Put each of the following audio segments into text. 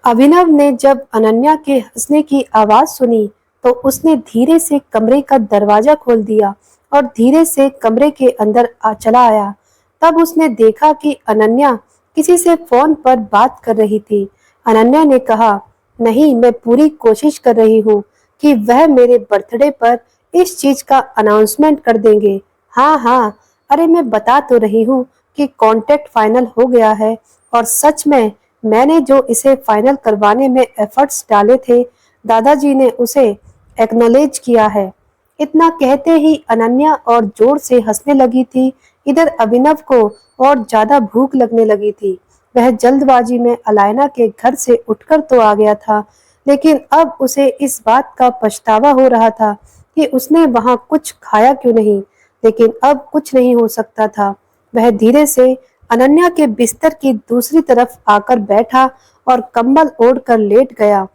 अभिनव ने जब अनन्या के हंसने की आवाज सुनी तो उसने धीरे से कमरे का दरवाजा खोल दिया और धीरे से कमरे के अंदर चला आया। तब उसने देखा कि अनन्या किसी से फोन पर बात कर रही थी। अनन्या ने कहा, नहीं, मैं पूरी कोशिश कर रही हूँ कि वह मेरे बर्थडे पर इस चीज का अनाउंसमेंट कर देंगे। हाँ हाँ, अरे मैं बता तो रही हूँ कि कॉन्ट्रैक्ट फाइनल हो गया है और सच में मैंने जो इसे फाइनल करवाने में एफर्ट्स डाले थे, दादाजी ने उसे एक्नॉलेज किया है। इतना कहते ही अनन्या और जोर से हंसने लगी थी। इधर अभिनव को और ज्यादा भूख लगने लगी थी। वह जल्दबाजी में अलायना के घर से उठकर तो आ गया था, लेकिन अब उसे इस बात का पछतावा हो रहा था कि उसने वहां कुछ खाया क्यों नहीं। लेकिन अब कुछ नहीं हो सकता था। वह धीरे से अनन्या के बिस्तर की दूसरी तरफ आकर बैठा और कंबल ओढ़कर लेट गया।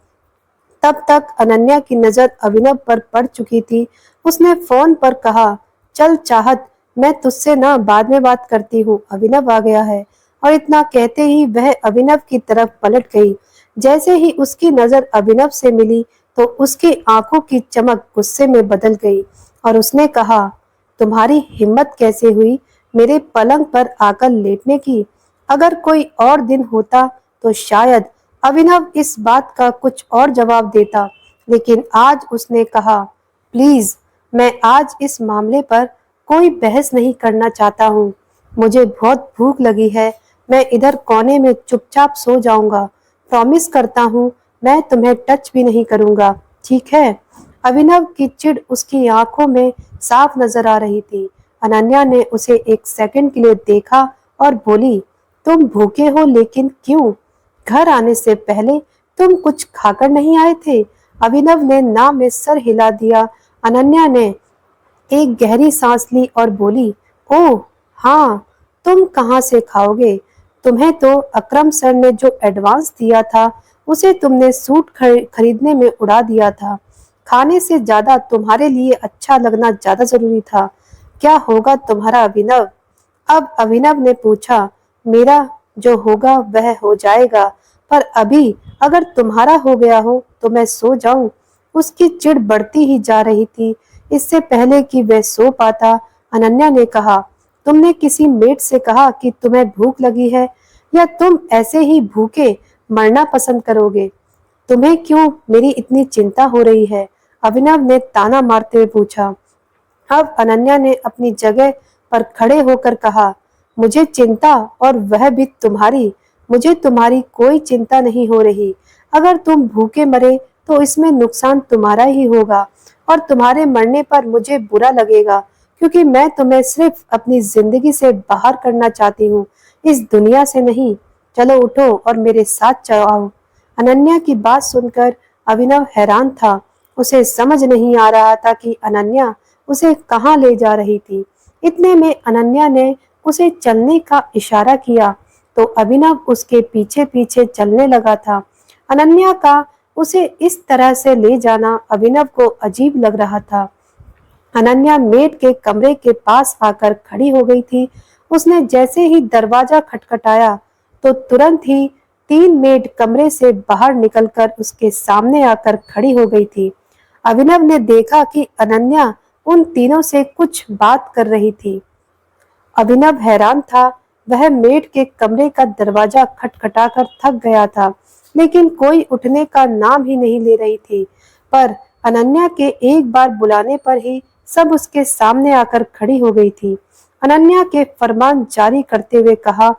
तब तक अनन्या की नजर अभिनव पर पड़ चुकी थी। उसने फोन पर कहा, चल चाहत, मैं तुझसे ना बाद में बात करती हूँ, अभिनव आ गया है। और इतना कहते ही वह अभिनव की तरफ पलट गई। जैसे ही उसकी नजर अभिनव से मिली तो उसकी आंखों की चमक गुस्से में बदल गई और उसने कहा, तुम्हारी हिम्मत कैसे हुई मेरे पलंग पर आकर लेटने की? अगर कोई और दिन होता तो शायद अभिनव इस बात का कुछ और जवाब देता, लेकिन आज उसने कहा, प्लीज, मैं आज इस मामले पर कोई बहस नहीं करना चाहता हूँ। मुझे बहुत भूख लगी है। मैं इधर कोने में चुपचाप सो जाऊंगा। प्रॉमिस करता हूँ मैं तुम्हें टच भी नहीं करूंगा, ठीक है? अभिनव की चिढ़ उसकी आंखों में साफ नजर आ रही थी। अनन्या ने उसे एक सेकंड के लिए देखा और बोली, तुम भूखे हो लेकिन क्यों? घर आने से पहले तुम कुछ खाकर नहीं आए थे? अभिनव ने ना में सर हिला दिया। अनन्या ने एक गहरी सांस ली और बोली, ओह हाँ, तुम कहाँ से खाओगे? तुम्हें तो अकरम सर ने जो एडवांस दिया था उसे तुमने सूट खरीदने में उड़ा दिया था। खाने से ज्यादा तुम्हारे लिए अच्छा लगना ज्यादा जरूरी था। क्या होगा तुम्हारा अभिनव? अब अभिनव ने पूछा, मेरा जो होगा वह हो जाएगा, पर अभी अगर तुम्हारा हो गया हो तो मैं सो जाऊं। उसकी चिढ़ बढ़ती ही जा रही थी। इससे पहले कि वह सो पाता, अनन्या ने कहा, तुमने किसी मेट से कहा कि तुम्हें भूख लगी है या तुम ऐसे ही भूखे मरना पसंद करोगे? तुम्हें क्यों मेरी इतनी चिंता हो रही है? अभिनव ने ताना मारते हुए पूछा। अब अनन्या ने अपनी जगह पर खड़े होकर कहा, मुझे चिंता, और वह भी तुम्हारी? मुझे तुम्हारी कोई चिंता नहीं हो रही। अगर तुम भूखे मरे तो इसमें नुकसान तुम्हारा ही होगा और तुम्हारे मरने पर मुझे बुरा लगेगा, क्योंकि मैं तुम्हें सिर्फ अपनी जिंदगी से बाहर करना चाहती हूँ, इस दुनिया से नहीं। चलो उठो और मेरे साथ आओ। अनन्या की बात सुनकर अभिनव हैरान था। उसे समझ नहीं आ रहा था कि अनन्या उसे कहाँ ले जा रही थी। इतने में अनन्या ने उसे चलने का इशारा किया तो अभिनव उसके पीछे पीछे चलने लगा था। अनन्या का उसे इस तरह से ले जाना अभिनव को अजीब लग रहा था। अनन्या मेड के कमरे के पास आकर खड़ी हो गई थी। उसने जैसे ही दरवाजा खटखटाया तो तुरंत ही तीन मेड कमरे से बाहर निकलकर उसके सामने आकर खड़ी हो गई थी। अभिनव ने देखा कि अनन्या उन तीनों से कुछ बात कर रही थी। अभिनव हैरान था। वह मेड के कमरे का दरवाजा खटखटाकर थक गया था, लेकिन कोई उठने का नाम ही नहीं ले रही थी। पर अनन्या के एक बार बुलाने पर ही सब उसके सामने आकर खड़ी हो गई थी। अनन्या के फरमान जारी करते हुए कहा,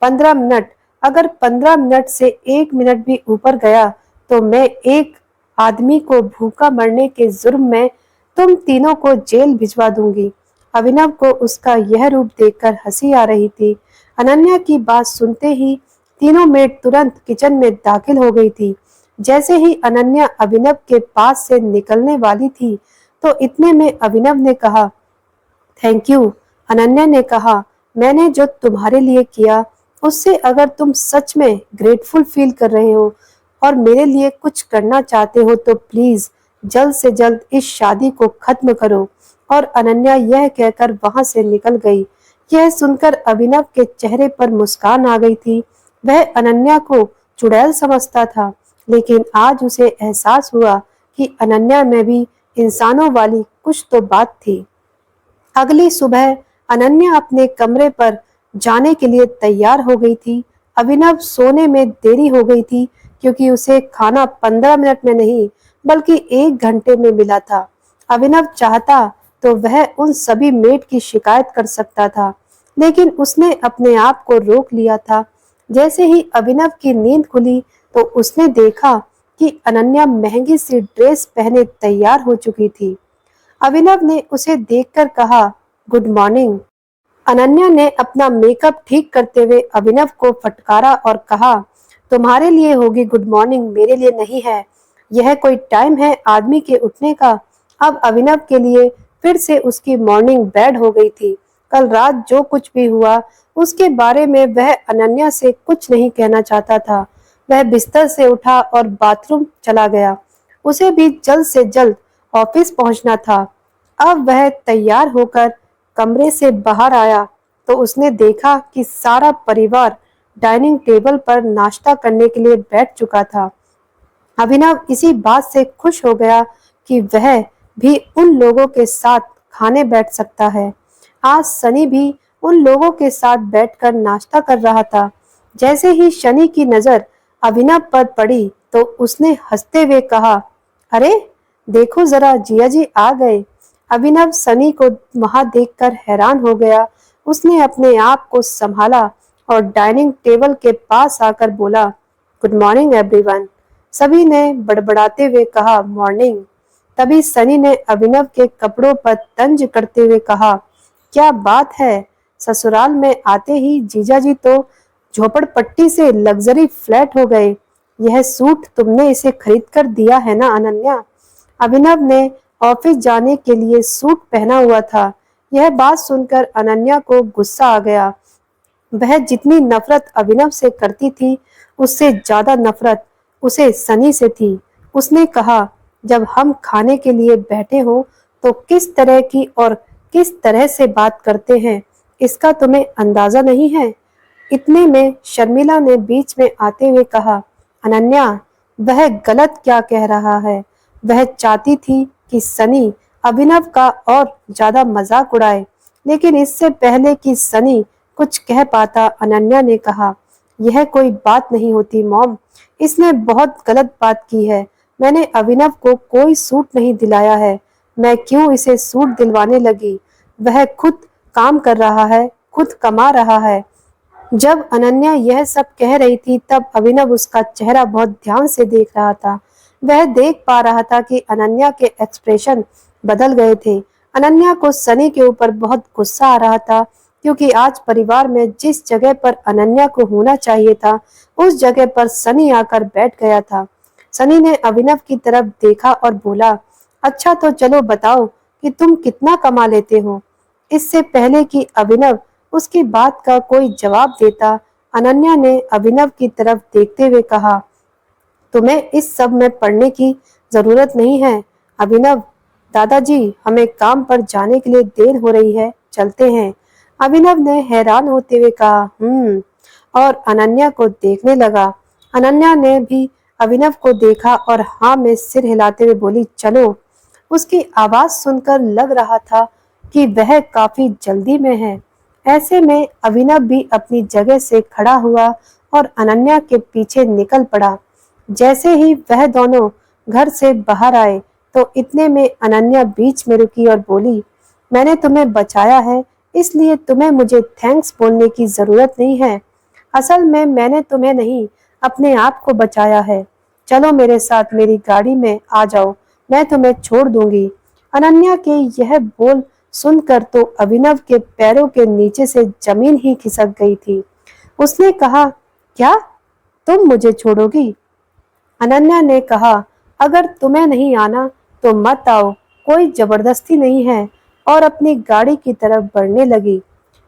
15 मिनट। अगर 15 मिनट से 1 मिनट भी ऊपर गया तो मैं एक आदमी को भूखा मरने के जुर्म में तुम तीनों को जेल भिजवा दूंगी। अभिनव को उसका यह रूप देखकर हंसी आ रही थी। अनन्या की बात सुनते ही तीनों मेड तुरंत किचन में दाखिल हो गई थी। जैसे ही अनन्या अभिनव के पास से निकलने वाली थी तो इतने में अभिनव ने कहा, थैंक यू। अनन्या ने कहा, मैंने जो तुम्हारे लिए किया उससे अगर तुम सच में ग्रेटफुल फील कर रहे हो और मेरे लिए कुछ करना चाहते हो तो प्लीज जल्द से जल्द इस शादी को खत्म करो। और अनन्या यह कहकर वहां से निकल गई। यह सुनकर अभिनव के चेहरे पर मुस्कान आ गई थी। वह अनन्या को चुड़ैल समझता था, लेकिन आज उसे एहसास हुआ कि अनन्या में भी इंसानों वाली कुछ तो बात थी। अगली सुबह अनन्या अपने कमरे पर जाने के लिए तैयार हो गई थी। अभिनव सोने में देरी हो गई थी क्योंकि उसे खाना 15 मिनट में नहीं बल्कि 1 घंटे में मिला था। अभिनव चाहता तो वह उन सभी मेड की शिकायत कर सकता था, लेकिन उसने अपने आप को रोक लिया था। जैसे ही अभिनव की नींद खुली तो उसने देखा कि अनन्या महंगी सी ड्रेस पहने तैयार हो चुकी थी। अभिनव ने उसे देखकर कहा, गुड मॉर्निंग। अनन्या ने अपना मेकअप ठीक करते हुए अभिनव को फटकारा और कहा, तुम्हारे लिए होगी गुड मॉर्निंग, मेरे लिए नहीं है। यह कोई टाइम है आदमी के उठने का। अब अभिनव के लिए फिर से उसकी मॉर्निंग बैड हो गई थी। कल रात जो कुछ भी हुआ उसके बारे में वह अनन्या से कुछ नहीं कहना चाहता था। वह बिस्तर से उठा और बाथरूम चला गया। उसे भी जल्द से जल्द ऑफिस पहुंचना था। अब वह तैयार होकर कमरे से बाहर आया तो उसने देखा कि सारा परिवार डाइनिंग टेबल पर नाश्ता करने के लिए बैठ चुका था। अभिनव इसी बात से खुश हो गया कि वह भी उन लोगों के साथ खाने बैठ सकता है। आज सनी भी उन लोगों के साथ बैठकर नाश्ता कर रहा था। जैसे ही शनि की नजर अभिनव पर पड़ी तो उसने हंसते हुए कहा, अरे देखो जरा, जिया जी आ गए। अभिनव सनी को वहां देखकर हैरान हो गया। उसने अपने आप को संभाला और डाइनिंग टेबल के पास आकर बोला, गुड मॉर्निंग एवरीवन। सभी ने बड़बड़ाते हुए कहा, मॉर्निंग। तभी सनी ने अभिनव के कपड़ों पर तंज करते हुए कहा, क्या बात है, ससुराल में आते ही जीजा जी तो झोपड़पट्टी से लग्जरी फ्लैट हो गए। यह सूट तुमने इसे खरीद कर दिया है ना अनन्या? अभिनव ने ऑफिस जाने के लिए सूट पहना हुआ था। यह बात सुनकर अनन्या को गुस्सा आ गया। वह जितनी नफरत अभिनव से करती थी उससे ज्यादा नफरत उसे सनी से थी। उसने कहा, जब हम खाने के लिए बैठे हो तो किस तरह की और किस तरह से बात करते हैं इसका तुम्हें अंदाजा नहीं है? इतने में शर्मिला ने बीच में आते हुए कहा, अनन्या, वह गलत क्या कह रहा है? वह चाहती थी कि सनी अभिनव का और ज्यादा मजाक उड़ाए, लेकिन इससे पहले कि सनी कुछ कह पाता अनन्या ने कहा, यह कोई बात नहीं होती मॉम, इसने बहुत गलत बात की है। मैंने अभिनव को कोई सूट नहीं दिलाया है। मैं क्यों इसे सूट दिलवाने लगी? वह खुद काम कर रहा है, खुद कमा रहा है। जब अनन्या यह सब कह रही थी तब अभिनव उसका चेहरा बहुत ध्यान से देख रहा था। वह देख पा रहा था कि अनन्या के एक्सप्रेशन बदल गए थे। अनन्या को सनी के ऊपर बहुत गुस्सा आ रहा था क्योंकि आज परिवार में जिस जगह पर अनन्या को होना चाहिए था उस जगह पर सनी आकर बैठ गया था। सनी ने अभिनव की तरफ देखा और बोला, अच्छा तो चलो बताओ कि तुम कितना कमा लेते हो? इससे पहले कि अभिनव उसकी बात का कोई जवाब देता, अनन्या ने अभिनव की तरफ देखते हुए कहा, तुम्हें इस सब में पढ़ने की जरूरत नहीं है अभिनव। दादाजी, हमें काम पर जाने के लिए देर हो रही है, चलते हैं। अभिनव ने हैरान होते हुए कहा, और अनन्या को देखने लगा। अनन्या ने भी अभिनव को देखा और हाँ में सिर हिलाते हुए बोली, चलो। उसकी आवाज सुनकर लग रहा था कि वह काफी जल्दी में है। ऐसे में अभिनव भी अपनी जगह से खड़ा हुआ और अनन्या के पीछे निकल पड़ा। जैसे ही वह दोनों घर से बाहर आए तो इतने में अनन्या बीच में रुकी और बोली, मैंने तुम्हें बचाया है इसलिए तुम्हें मुझे थैंक्स बोलने की जरूरत नहीं है। असल में मैंने तुम्हें नहीं, अपने आप को बचाया है। चलो मेरे साथ, मेरी गाड़ी में आ जाओ, मैं तुम्हें छोड़ दूंगी। अनन्या के यह बोल सुनकर तो अभिनव के पैरों के नीचे से जमीन ही खिसक गई थी। उसने कहा, क्या तुम मुझे छोड़ोगी? अनन्या ने कहा, अगर तुम्हें नहीं आना तो मत आओ, कोई जबरदस्ती नहीं है, और अपनी गाड़ी की तरफ बढ़ने लगी।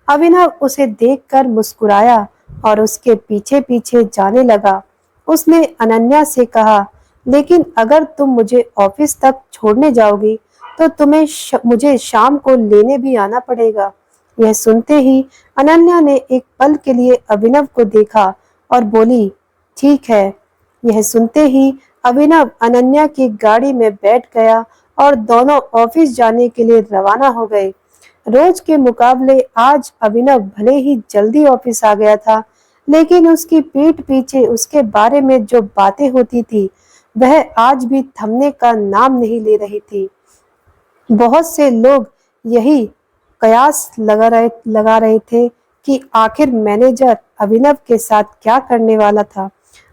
अभिनव उसे देखकर मुस्कुराया और उसके पीछे पीछे जाने लगा। उसने अनन्या से कहा, लेकिन अगर तुम मुझे ऑफिस तक छोड़ने जाओगी तो तुम्हें मुझे शाम को लेने भी आना पड़ेगा। यह सुनते ही अनन्या ने एक पल के लिए अभिनव को देखा और बोली, ठीक है। यह सुनते ही अभिनव अनन्या की गाड़ी में बैठ गया और दोनों ऑफिस जाने के लिए रवाना हो गए। रोज के मुकाबले आज अभिनव भले ही जल्दी ऑफिस आ गया था, लेकिन उसकी पीठ पीछे उसके बारे में जो बातें होती थी, वह आज भी थमने का नाम नहीं ले रही थी। बहुत से लोग यही कयास लगा रहे थे कि आखिर मैनेजर अभिनव के साथ क्या करने वाला था।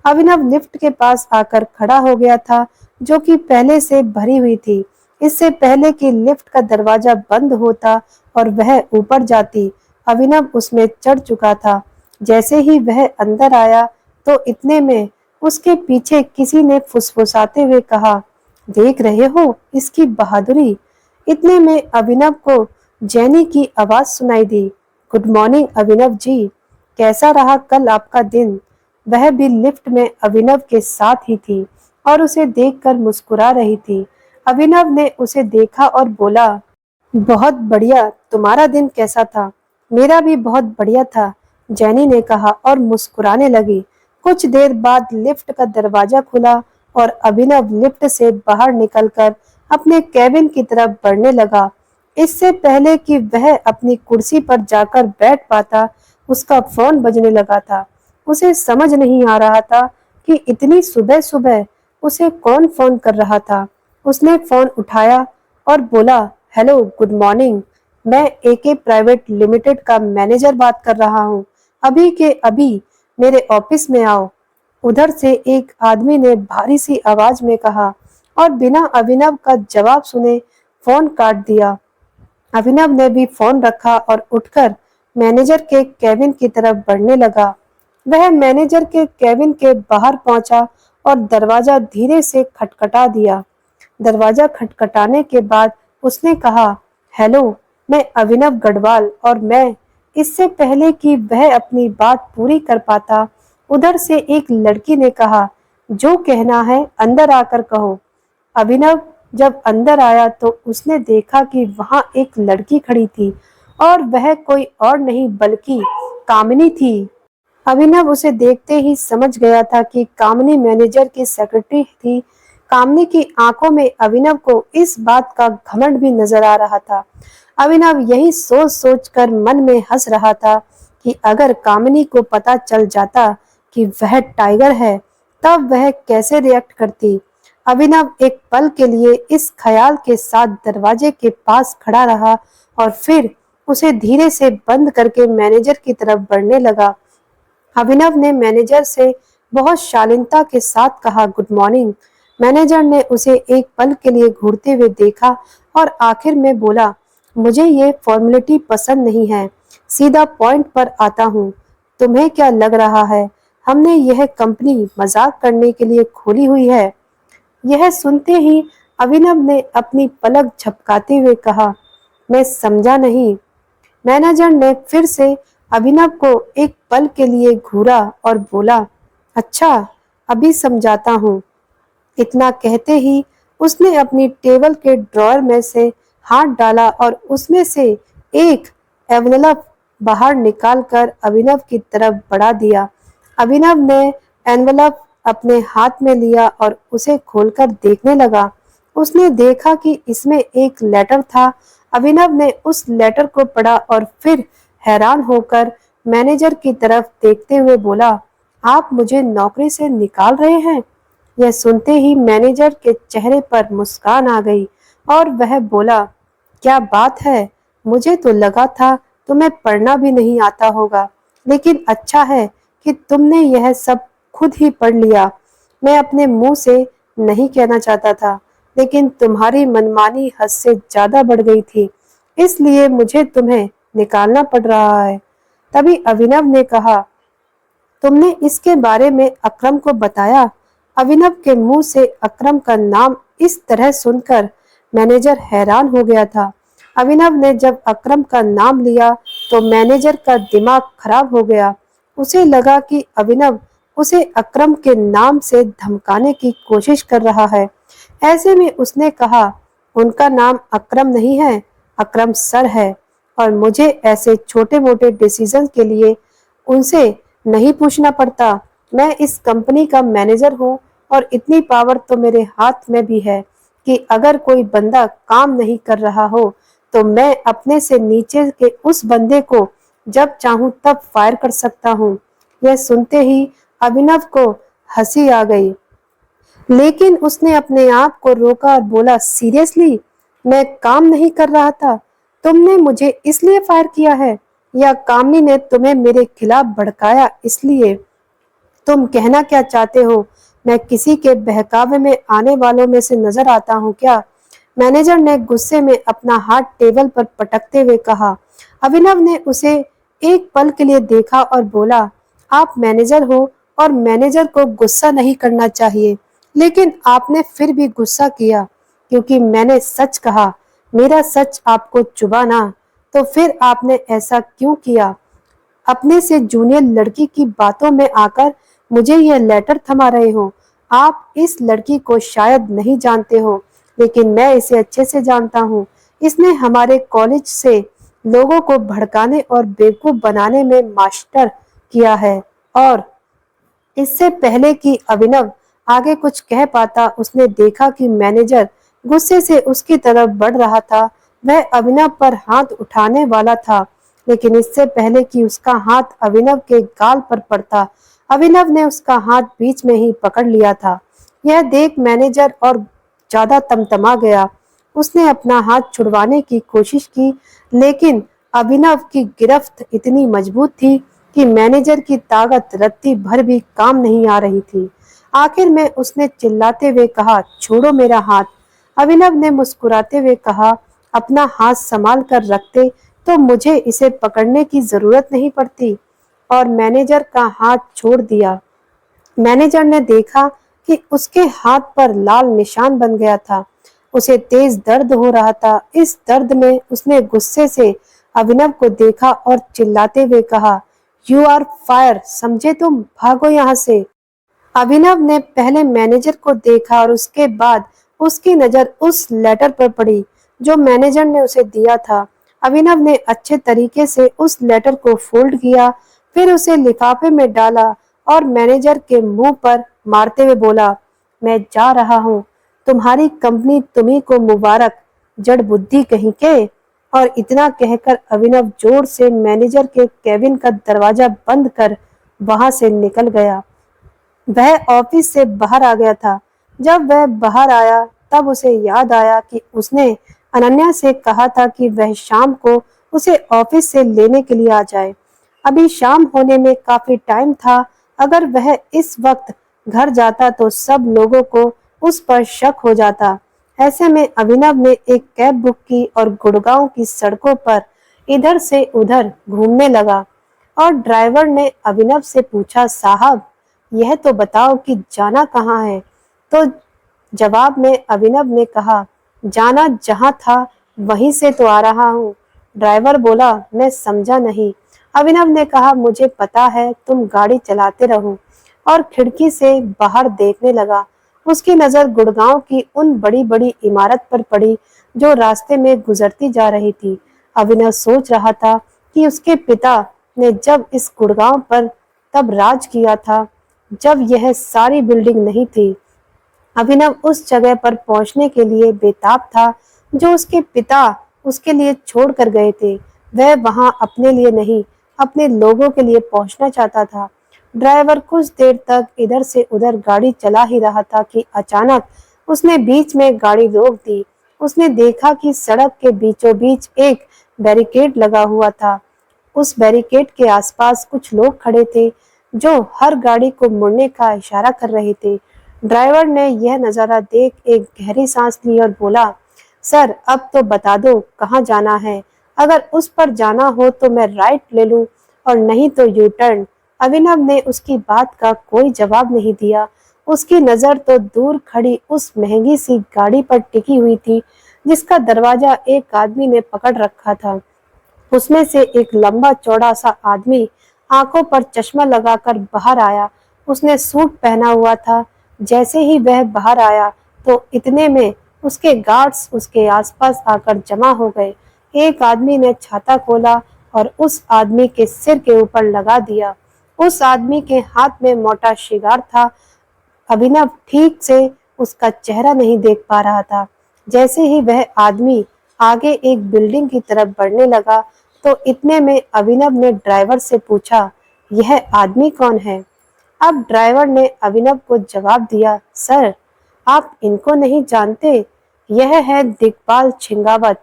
अभिनव लिफ्ट के पास आकर खड़ा हो गया था, जो कि पहले से भरी हुई थी। इससे पहले कि लिफ्ट का दरवाजा बंद होता और वह ऊपर जाती, अभिनव उसमें चढ़ चुका था। जैसे ही वह अंदर आया तो इतने में उसके पीछे किसी ने फुसफुसाते हुए कहा, देख रहे हो इसकी बहादुरी। इतने में अभिनव को जैनी की आवाज सुनाई दी, गुड मॉर्निंग अभिनव जी, कैसा रहा कल आपका दिन। वह भी लिफ्ट में अभिनव के साथ ही थी और उसे देखकर मुस्कुरा रही थी। अभिनव ने उसे देखा और बोला, बहुत बढ़िया, तुम्हारा दिन कैसा था। मेरा भी बहुत बढ़िया था, जैनी ने कहा और मुस्कुराने लगी। कुछ देर बाद लिफ्ट का दरवाजा खुला और अभिनव लिफ्ट से बाहर निकलकर अपने कैबिन की तरफ बढ़ने लगा। इससे पहले कि वह अपनी कुर्सी पर जाकर बैठ पाता, उसका फोन बजने लगा था। उसे समझ नहीं आ रहा था कि इतनी सुबह सुबह उसे कौन फोन कर रहा था। उसने फोन उठाया और बोला, हेलो गुड मॉर्निंग, मैं एके प्राइवेट लिमिटेड का मैनेजर बात कर रहा हूँ। अभी के अभी मेरे ऑफिस में आओ। उधर से एक आदमी ने भारी सी आवाज में कहा और बिना अभिनव का जवाब सुने फोन काट दिया। अभिनव ने भी फोन रखा और उठकर मैनेजर के केबिन की तरफ बढ़ने लगा। वह मैनेजर के केबिन के बाहर पहुंचा और दरवाजा धीरे से खटखटा दिया। दरवाजा खटखटाने के बाद उसने कहा, हेलो, मैं अभिनव गढ़वाल और मैं। इससे पहले कि वह अपनी बात पूरी कर पाता, उधर से एक लड़की ने कहा, जो कहना है अंदर आकर कहो। अभिनव जब अंदर आया तो उसने देखा कि वहां एक लड़की खड़ी थी और वह कोई और नहीं बल्कि कामिनी थी। अभिनव उसे देखते ही समझ गया था कि कामिनी मैनेजर की सेक्रेटरी थी। कामिनी की आंखों में अभिनव को इस बात का घमंड भी नजर आ रहा था। अभिनव यही सोच सोच कर मन में हंस रहा था कि अगर कामिनी को पता चल जाता कि वह टाइगर है, तब वह कैसे रिएक्ट करती। अभिनव एक पल के लिए इस ख्याल के साथ दरवाजे के पास खड़ा रहा और फिर उसे धीरे से बंद करके मैनेजर की तरफ बढ़ने लगा। अभिनव ने मैनेजर से बहुत शालीनता के साथ कहा, गुड मॉर्निंग। मैनेजर ने उसे एक पल के लिए घूरते हुए देखा और आखिर में बोला, मुझे ये फॉर्मेलिटी पसंद नहीं है, सीधा पॉइंट पर आता हूँ। तुम्हें क्या लग रहा है हमने यह कंपनी मजाक करने के लिए खोली हुई है। यह सुनते ही अभिनव ने अपनी पलक झपकाते हुए कहा, मैं समझा नहीं। मैनेजर ने फिर से अभिनव को एक पल के लिए घूरा और बोला, अच्छा, अभी समझाता हूँ। इतना कहते ही उसने अपनी टेबल के ड्रॉअर में से हाथ डाला और उसमें से एक एनवलप बाहर निकालकर अभिनव की तरफ बढ़ा दिया। अभिनव ने एनवलप अपने हाथ में लिया और उसे खोलकर देखने लगा। उसने देखा कि इसमें एक लेटर था। अभिनव ने उस लेटर को पढ़ा और फिर हैरान होकर मैनेजर की तरफ देखते हुए बोला, आप मुझे नौकरी से निकाल रहे हैं। यह सुनते ही मैनेजर के चेहरे पर मुस्कान आ गई और वह बोला, क्या बात है, मुझे तो लगा था तुम्हें पढ़ना भी नहीं आता होगा, लेकिन अच्छा है कि तुमने यह सब खुद ही पढ़ लिया। मैं अपने मुंह से नहीं कहना चाहता था, लेकिन तुम्हारी मनमानी हद से ज्यादा बढ़ गई थी, इसलिए मुझे तुम्हें निकालना पड़ रहा है। तभी अभिनव ने कहा, तुमने इसके बारे में अकरम को बताया। अभिनव के मुंह से अकरम का नाम इस तरह सुनकर मैनेजर हैरान हो गया था। अभिनव ने जब अकरम का नाम लिया तो मैनेजर का दिमाग खराब हो गया। उसे लगा कि अभिनव उसे अकरम के नाम से धमकाने की कोशिश कर रहा है। ऐसे में उसने कहा, उनका नाम अकरम नहीं है, अकरम सर है और मुझे ऐसे छोटे मोटे डिसीजन के लिए उनसे नहीं पूछना पड़ता। मैं इस कंपनी का मैनेजर हूँ और इतनी पावर तो मेरे हाथ में भी है कि अगर कोई बंदा काम नहीं कर रहा हो तो मैं अपने से नीचे के उस बंदे को जब चाहूं तब फायर कर सकता हूँ। यह सुनते ही अभिनव को हंसी आ गई, लेकिन उसने अपने आप को रोका और बोला, सीरियसली मैं काम नहीं कर रहा था? तुमने मुझे इसलिए फायर किया है या कामनी ने तुम्हें मेरे खिलाफ भड़काया इसलिए? तुम कहना क्या चाहते हो? मैं किसी के बहकावे में आने वालों में से नजर आता हूँ क्या? मैनेजर ने गुस्से में अपना हाथ टेबल पर पटकते हुए कहा। अभिनव ने उसे एक पल के लिए देखा और बोला, आप मैनेजर हो और मैनेजर को गुस्सा नहीं करना चाहिए, लेकिन आपने फिर भी गुस्सा किया क्योंकि मैंने सच कहा। मेरा सच आपको चुभा ना, तो फिर आपने ऐसा क्यों किया? अपने से जूनियर लड़की की बातों में आकर मुझे यह लेटर थमा रहे हो। आप इस लड़की को शायद नहीं जानते हो, लेकिन मैं इसे अच्छे से जानता हूँ। इसने हमारे कॉलेज से लोगों को भड़काने और बेवकूफ बनाने में मास्टर किया है। और इससे पहले कि अभिनव आगे कुछ कह पाता, उसने देखा कि मैनेजर गुस्से से उसकी तरफ बढ़ रहा था। वह अभिनव पर हाथ उठाने वाला था, लेकिन इससे पहले कि उसका हाथ अभिनव के गाल पर पड़ता, अभिनव ने उसका हाथ बीच में ही पकड़ लिया था। यह देख मैनेजर और ज्यादा तमतमा गया। उसने अपना हाथ छुड़वाने की कोशिश की, लेकिन अभिनव की गिरफ्त इतनी मजबूत थी कि मैनेजर की ताकत रत्ती भर भी काम नहीं आ रही थी। आखिर में उसने चिल्लाते हुए कहा, छोड़ो मेरा हाथ। अभिनव ने मुस्कुराते हुए कहा, अपना हाथ संभाल कर रखते तो मुझे इसे पकड़ने की जरूरत नहीं पड़ती। और मैनेजर का हाथ छोड़ दिया। मैनेजर ने देखा कि उसके हाथ पर लाल निशान बन गया था। उसे तेज दर्द हो रहा था। इस दर्द में उसने गुस्से से अभिनव को देखा और चिल्लाते हुए कहा, यू आर फायर, समझे तुम? भागो यहाँ से। अभिनव ने पहले मैनेजर को देखा और उसके बाद उसकी नजर उस लेटर पर पड़ी जो मैनेजर ने उसे दिया था। अभिनव ने अच्छे तरीके से उस लेटर को फोल्ड किया, फिर उसे लिफाफे में डाला और मैनेजर के मुंह पर मारते हुए बोला, मैं जा रहा हूँ। तुम्हारी कंपनी तुम्ही को मुबारक, जड़ बुद्धि कहीं के। और इतना कहकर अभिनव जोर से मैनेजर के केबिन का दरवाजा बंद कर वहां से निकल गया। वह ऑफिस से बाहर आ गया था। जब वह बाहर आया तब उसे याद आया कि उसने अनन्या से कहा था कि वह शाम को उसे ऑफिस से लेने के लिए आ जाए। अभी शाम होने में काफी टाइम था। अगर वह इस वक्त घर जाता तो सब लोगों को उस पर शक हो जाता। ऐसे में अभिनव ने एक कैब बुक की और गुड़गांव की सड़कों पर इधर से उधर घूमने लगा। और ड्राइवर ने अभिनव से पूछा, साहब यह तो बताओ कि जाना कहाँ है? तो जवाब में अभिनव ने कहा, जाना जहाँ था वहीं से तो आ रहा हूँ। ड्राइवर बोला, मैं समझा नहीं। अभिनव ने कहा, मुझे पता है, तुम गाड़ी चलाते रहो। और खिड़की से बाहर देखने लगा। उसकी नजर गुड़गांव की उन बड़ी बड़ी इमारत पर पड़ी जो रास्ते में गुजरती जा रही थी। अभिनव सोच रहा था कि उसके पिता ने जब इस गुड़गांव पर तब राज किया था जब यह सारी बिल्डिंग नहीं थी। अभिनव उस जगह पर पहुंचने के लिए बेताब था जो उसके पिता उसके लिए छोड़ कर गए थे। वह वहां अपने लिए नहीं, अपने लोगों के लिए पहुंचना चाहता था। ड्राइवर कुछ देर तक इधर से उधर गाड़ी चला ही रहा था कि अचानक उसने बीच में गाड़ी रोक दी। उसने देखा कि सड़क के बीचों बीच एक बैरिकेड लगा हुआ था। उस बैरिकेड के आसपास कुछ लोग खड़े थे जो हर गाड़ी को मुड़ने का इशारा कर रहे थे। ड्राइवर ने यह नजारा देख एक गहरी सांस ली और बोला, सर अब तो बता दो कहाँ जाना है। अगर उस पर जाना हो तो मैं राइट ले लूं और नहीं तो यू टर्न। अभिनव ने उसकी बात का कोई जवाब नहीं दिया। उसकी नजर तो दूर खड़ी उस महंगी सी गाड़ी पर टिकी हुई थी जिसका दरवाजा एक आदमी ने पकड़ रखा था। उसमें से एक लंबा चौड़ा सा आदमी आंखों पर चश्मा लगाकर बाहर आया। उसने सूट पहना हुआ था। जैसे ही वह बाहर आया तो इतने में उसके गार्ड्स उसके आसपास आकर जमा हो गए। एक आदमी ने छाता खोला और उस आदमी के सिर के ऊपर लगा दिया। उस आदमी के हाथ में मोटा शिगार था। अभिनव ठीक से उसका चेहरा नहीं देख पा रहा था। जैसे ही वह आदमी आगे एक बिल्डिंग की तरफ बढ़ने लगा तो इतने में अभिनव ने ड्राइवर से पूछा, यह आदमी कौन है? अब ड्राइवर ने अभिनव को जवाब दिया, सर, आप इनको नहीं जानते, यह है दिग्पाल छिंगावत।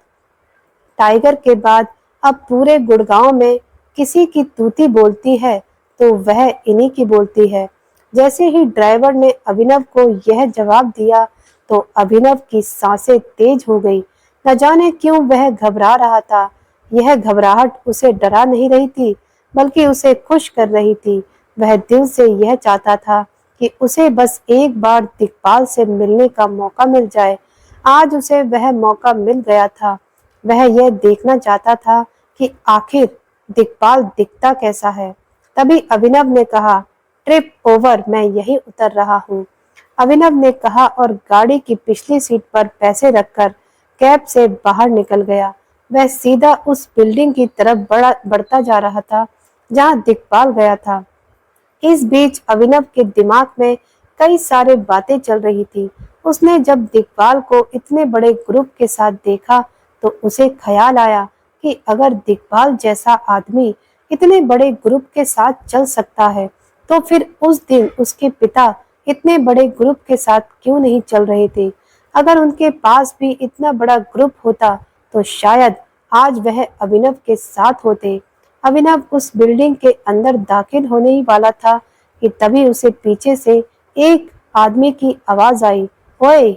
टाइगर के बाद अब पूरे गुड़गांव में किसी की तूती बोलती है तो वह इन्हीं की बोलती है। जैसे ही ड्राइवर ने अभिनव को यह जवाब दिया तो अभिनव की सांसें तेज हो गई। न जाने क्यों वह घबरा रहा था। यह घबराहट उसे डरा नहीं रही थी बल्कि उसे खुश कर रही थी। वह दिल से यह चाहता था कि उसे बस एक बार दिग्पाल से मिलने का मौका मिल जाए। आज उसे वह मौका मिल गया था। वह यह देखना चाहता था कि आखिर दिग्पाल दिखता कैसा है। तभी अभिनव ने कहा, ट्रिप ओवर, मैं यहीं उतर रहा हूँ। अभिनव ने कहा और गाड़ी की पिछली सीट पर पैसे रखकर कैब से बाहर निकल गया। वह सीधा उस बिल्डिंग की तरफ बढ़ता जा रहा था जहाँ दिग्पाल गया था। इस बीच अभिनव के दिमाग में कई सारे बातें चल रही थी। उसने जब दिग्पाल को इतने बड़े ग्रुप के साथ देखा तो उसे ख्याल आया कि अगर दिग्पाल जैसा आदमी इतने बड़े ग्रुप के साथ चल सकता है तो फिर उस दिन उसके पिता इतने बड़े ग्रुप के साथ क्यों नहीं चल रहे थे। अगर उनके पास भी इतना बड़ा ग्रुप होता तो शायद आज वह अभिनव के साथ होते। अभिनव उस बिल्डिंग के अंदर दाखिल होने ही वाला था कि तभी उसे पीछे से एक आदमी की आवाज आई, ओए!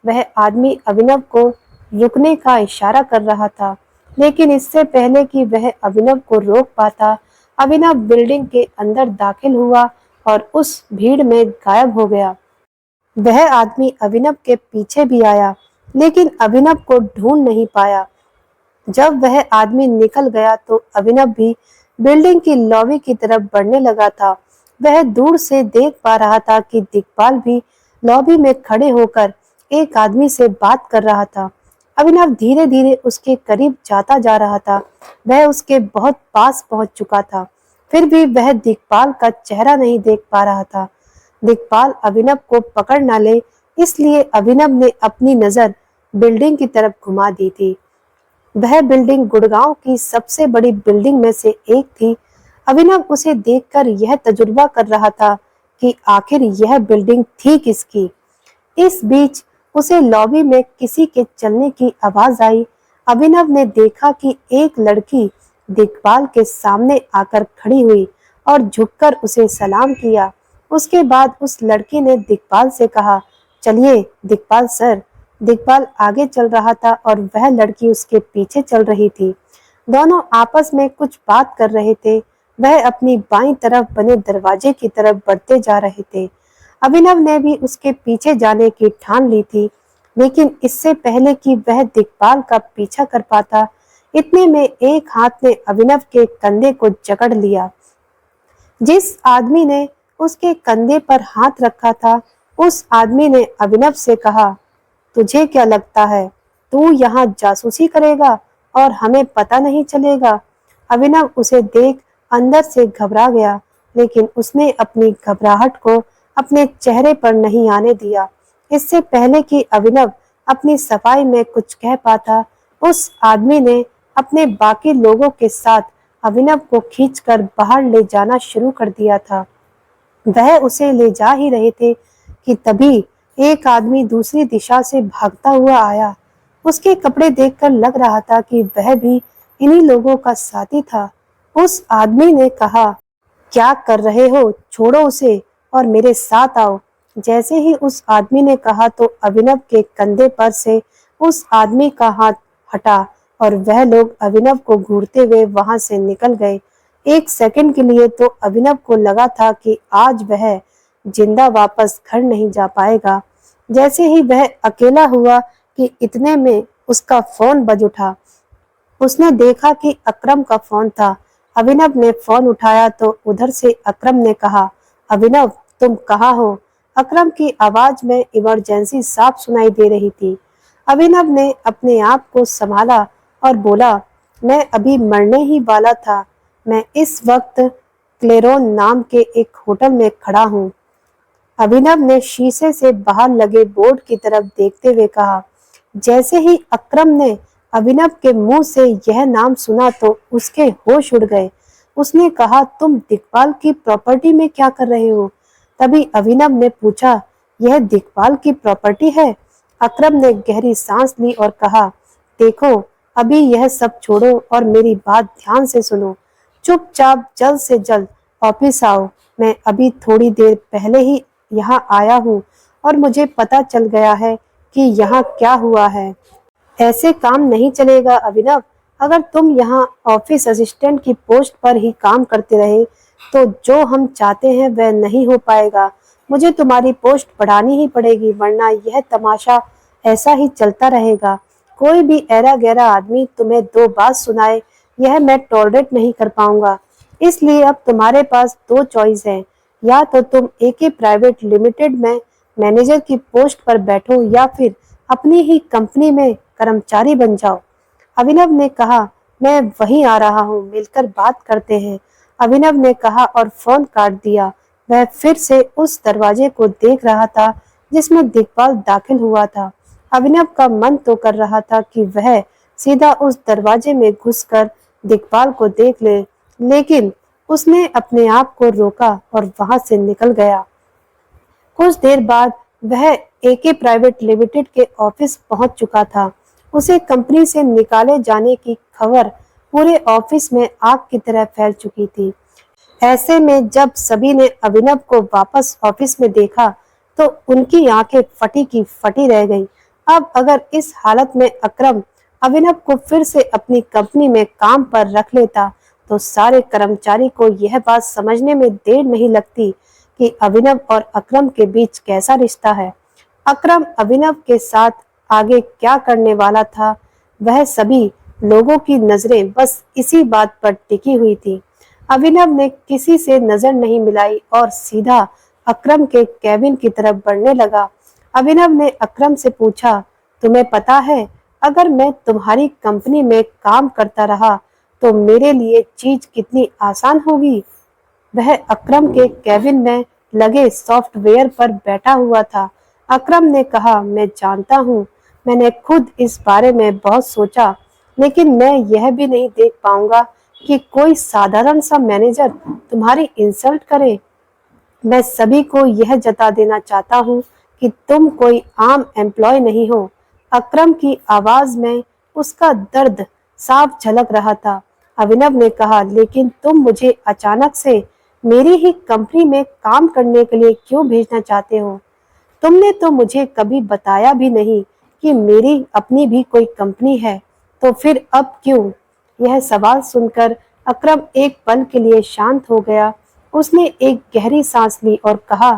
वह आदमी अभिनव को रुकने का इशारा कर रहा था, लेकिन इससे पहले कि वह अभिनव को रोक पाता, अभिनव बिल्डिंग के अंदर दाखिल हुआ और उस भीड़ में गायब हो गया। वह आदमी अभिनव के पीछे भी आया, लेकिन अभिनव को ढूंढ नहीं पाया। जब वह आदमी निकल गया तो अभिनव भी बिल्डिंग की लॉबी की तरफ बढ़ने लगा था। वह दूर से देख पा रहा था कि दिग्पाल भी लॉबी में खड़े होकर एक आदमी से बात कर रहा था। अभिनव धीरे धीरे उसके करीब जाता जा रहा था। वह उसके बहुत पास पहुंच चुका था, फिर भी वह दिग्पाल का चेहरा नहीं देख पा रहा था। दिग्पाल अभिनव को पकड़ न ले, इसलिए अभिनव ने अपनी नजर बिल्डिंग की तरफ घुमा दी थी। वह बिल्डिंग गुड़गांव की सबसे बड़ी बिल्डिंग में से एक थी। अभिनव उसे देखकर यह तजुर्बा कर रहा था कि आखिर यह बिल्डिंग थी किसकी। इस बीच उसे लॉबी में किसी के चलने की आवाज आई। अभिनव ने देखा कि एक लड़की दिग्पाल के सामने आकर खड़ी हुई और झुककर उसे सलाम किया। उसके बाद उस लड़की ने दिग्पाल से कहा, चलिए दिग्पाल सर। दिग्पाल आगे चल रहा था और वह लड़की उसके पीछे चल रही थी। दोनों आपस में कुछ बात कर रहे थे। वह अपनी बाईं तरफ बने दरवाजे की तरफ बढ़ते जा रहे थे। अभिनव ने भी उसके पीछे जाने की ठान ली थी, लेकिन इससे पहले कि वह दिग्पाल का पीछा कर पाता, इतने में एक हाथ ने अभिनव के कंधे को जकड़ लिया। जिस आदमी ने उसके कंधे पर हाथ रखा था, उस आदमी ने अभिनव से कहा, तुझे क्या लगता है तू यहाँ जासूसी करेगा और हमें पता नहीं चलेगा? अभिनव उसे देख अंदर से घबरा गया, लेकिन उसने अपनी घबराहट को अपने चेहरे पर नहीं आने दिया। इससे पहले कि अभिनव अपनी सफाई में कुछ कह पाता, उस आदमी ने अपने बाकी लोगों के साथ अभिनव को खींचकर बाहर ले जाना शुरू कर दिया था। वह उसे ले जा ही रहे थे कि तभी एक आदमी दूसरी दिशा से भागता हुआ आया। उसके कपड़े देखकर लग रहा था कि वह भी इन्हीं लोगों का साथी था। उस आदमी ने कहा, क्या कर रहे हो? छोड़ो उसे और मेरे साथ आओ। जैसे ही उस आदमी ने कहा तो अभिनव के कंधे पर से उस आदमी का हाथ हटा और वह लोग अभिनव को घूरते हुए वहां से निकल गए। एक सेकंड के लिए तो अभिनव को लगा था कि आज वह जिंदा वापस घर नहीं जा पाएगा। जैसे ही वह अकेला हुआ कि इतने में उसका फोन बज उठा। उसने देखा कि अकरम का फोन था। अभिनव ने फोन उठाया तो उधर से अकरम ने कहा, अभिनव तुम कहाँ हो? अकरम की आवाज में इमरजेंसी साफ सुनाई दे रही थी। अभिनव ने अपने आप को संभाला और बोला, मैं अभी मरने ही वाला था। मैं इस वक्त क्लेरोन नाम के एक होटल में खड़ा हूँ। अभिनव ने शीशे से बाहर लगे बोर्ड की तरफ देखते हुए कहा। जैसे ही अकरम ने अभिनव के मुंह से यह नाम सुना तो उसके होश उड़ गए। उसने कहा, तुम दिखपाल की प्रॉपर्टी में क्या कर रहे हो? तभी अभिनव ने पूछा, यह दिखपाल की प्रॉपर्टी है? अकरम ने गहरी सांस ली और कहा, देखो, अभी यह सब छोड़ो और मेरी बात ध्यान से सुनो। चुपचाप जल्द से जल्द ऑफिस आओ। मैं अभी थोड़ी देर पहले ही यहाँ आया हूँ और मुझे पता चल गया है कि यहाँ क्या हुआ है। ऐसे काम नहीं चलेगा अभिनव। अगर तुम यहाँ ऑफिस असिस्टेंट की पोस्ट पर ही काम करते रहे तो जो हम चाहते हैं वह नहीं हो पाएगा। मुझे तुम्हारी पोस्ट बढ़ानी ही पड़ेगी, वरना यह तमाशा ऐसा ही चलता रहेगा। कोई भी ऐरा गैरा आदमी तुम्हें दो बात सुनाए, यह मैं टॉलरेट नहीं कर पाऊंगा। इसलिए अब तुम्हारे पास दो चॉइस है, या तो तुम एके प्राइवेट लिमिटेड में मैनेजर की पोस्ट पर बैठो या फिर अपनी ही कंपनी में कर्मचारी बन जाओ। अभिनव ने कहा, मैं वहीं आ रहा हूँ, मिलकर बात करते हैं। अभिनव ने कहा और फोन काट दिया। वह फिर से उस दरवाजे को देख रहा था जिसमें दिखपाल दाखिल हुआ था। अभिनव का मन तो कर रहा था कि वह सीधा उस दरवाजे में घुसकर दिखपाल को देख ले, लेकिन उसने अपने आप को रोका और वहां से निकल गया। कुछ देर बाद वह एके प्राइवेट लिमिटेड के ऑफिस पहुंच चुका था। उसे कंपनी से निकाले जाने की खबर पूरे ऑफिस में आग की तरह फैल चुकी थी। ऐसे में जब सभी ने अभिनव को वापस ऑफिस में देखा तो उनकी आंखें फटी की फटी रह गईं। अब अगर इस हालत में अकरम अभिनव को फिर से अपनी कंपनी में काम पर रख लेता तो सारे कर्मचारी को यह बात समझने में देर नहीं लगती कि अभिनव और अकरम के बीच कैसा रिश्ता है। अकरम अभिनव के साथ आगे क्या करने वाला था, वह सभी लोगों की नजरें बस इसी बात पर टिकी हुई थी। अभिनव ने किसी से नजर नहीं मिलाई और सीधा अकरम के केबिन की तरफ बढ़ने लगा। अभिनव ने अकरम से पूछा, तुम्हें पता है, अगर मैं तुम्हारी कंपनी में काम करता रहा तो मेरे लिए चीज कितनी आसान होगी। वह अकरम के केबिन में लगे सॉफ्टवेयर पर बैठा हुआ था। अकरम ने कहा, मैं जानता हूँ, मैंने खुद इस बारे में बहुत सोचा, लेकिन मैं यह भी नहीं देख पाऊंगा कि कोई साधारण सा मैनेजर तुम्हारी इंसल्ट करे। मैं सभी को यह जता देना चाहता हूँ कि तुम कोई आम एम्प्लॉय नहीं हो। अकरम की आवाज में उसका दर्द साफ झलक रहा था। अभिनव ने कहा, लेकिन तुम मुझे अचानक से मेरी ही कंपनी में काम करने के लिए क्यों भेजना चाहते हो? तुमने तो मुझे कभी बताया भी नहीं कि मेरी अपनी भी कोई कंपनी है, तो फिर अब क्यों? यह सवाल सुनकर अकरम एक पल के लिए शांत हो गया। उसने एक गहरी सांस ली और कहा,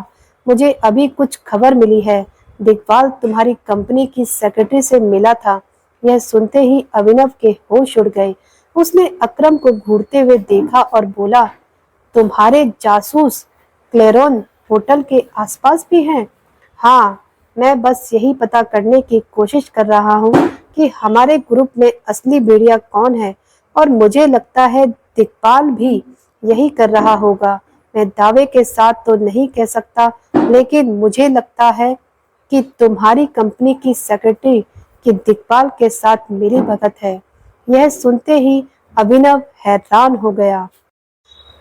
मुझे अभी कुछ खबर मिली है, दिखपाल तुम्हारी कंपनी की सेक्रेटरी से मिला था। यह सुनते ही अभिनव के होश उड़ गए। उसने अकरम को घूरते हुए देखा और बोला, तुम्हारे जासूस क्लेरोन होटल के आसपास भी हैं? हाँ, मैं बस यही पता करने की कोशिश कर रहा हूँ कि हमारे ग्रुप में असली भेड़िया कौन है, और मुझे लगता है दिखपाल भी यही कर रहा होगा। मैं दावे के साथ तो नहीं कह सकता, लेकिन मुझे लगता है कि तुम्हारी कंपनी की सेक्रेटरी की दिखपाल के साथ मिली भगत है। यह सुनते ही अभिनव हैरान हो गया।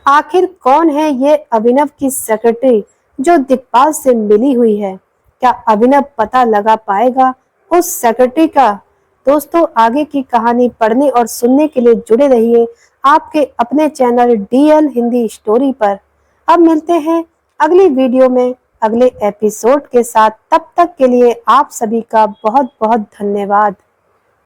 आखिर कौन है ये अभिनव की सेक्रेटरी जो दिखपाल से मिली हुई है? क्या अभिनव पता लगा पाएगा उस सेक्रेटरी का? दोस्तों, आगे की कहानी पढ़ने और सुनने के लिए जुड़े रहिए आपके अपने चैनल DL हिंदी स्टोरी पर। अब मिलते हैं अगली वीडियो में अगले एपिसोड के साथ। तब तक के लिए आप सभी का बहुत बहुत धन्यवाद।